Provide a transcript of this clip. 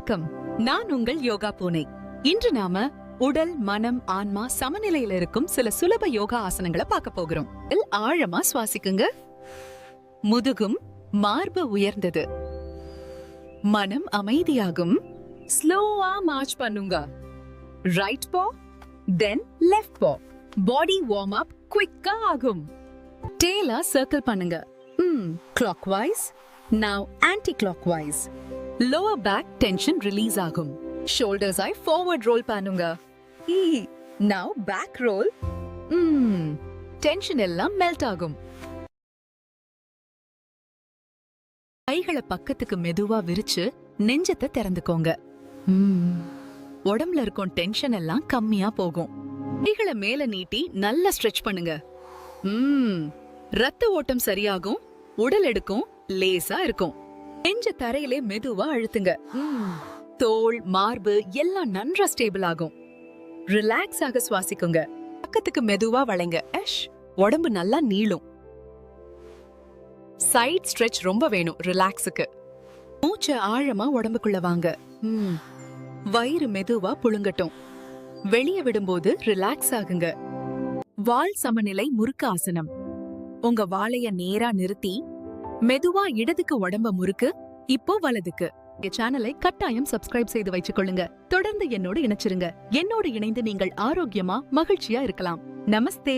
வணக்கம், நான் உங்கள் யோகா பூனை. இன்று நாம உடல், மனம், ஆன்மா சமநிலையில இருக்கும் சில சுலப யோகா ஆசனங்களை பார்க்க போகிறோம். ஆழமா சுவாசிக்குங்க. முதுகும் மார்பு உயர்ந்தது. மனம் அமைதியாகும். ஸ்லோவா மார்ச் பண்ணுங்க. ரைட் பா, தென் லெஃப்ட் பா. பாடி வார்ம் அப் குவிக்கா ஆகும். டேலா சர்க்கிள் பண்ணுங்க. clockwise. Now anti-clockwise. Lower back tension release ஆகும். Shoulders ஐ forward roll பண்ணுங்க. Now back roll. Tension எல்லாம் melt ஆகும். கைகளை பக்கத்துக்கு மெதுவா விரிச்சு நெஞ்சத்தை திறந்துக்கோங்க. உடம்புல இருக்கும் டென்ஷன் எல்லாம் கம்மியா போகும். கைகளை மேல நீட்டி நல்லா ஸ்ட்ரெச் பண்ணுங்க. ரத்த ஓட்டம் சரியாகும். உடல் எடுக்கும் லேசா இருக்கும். நெஞ்ச தரையிலே மெதுவா அழுத்துங்க. தோள், மார்பு எல்லாம் நன்றா ஸ்டேபிள் ஆகும். ரிலாக்ஸ் ஆக சுவாசிக்குங்க. பக்கத்துக்கு மெதுவா வளைங்க. உடம்பு நல்லா நீளும். சைட் ஸ்ட்ரெச் ரொம்ப வேணும் ரிலாக்ஸுக்கு. மூச்ச ஆழமா உடம்புக்குள்ள வாங்க. வயிறு மெதுவா புழுங்கட்டும். வெளியே விடும்போது ரிலாக்ஸ் ஆகுங்க. வால் சமநிலை முறுக்கு ஆசனம். உங்க வாளைய நேரா நிறுத்தி மெதுவா இடதுக்கு உடம்ப முறுக்கு, இப்போ வலதுக்கு. சேனலை கட்டாயம் சப்ஸ்கிரைப் செய்து வச்சுக்கொள்ளுங்க. தொடர்ந்து என்னோடு இணைச்சிருங்க. என்னோடு இணைந்து நீங்கள் ஆரோக்கியமா மகிழ்ச்சியா இருக்கலாம். நமஸ்தே.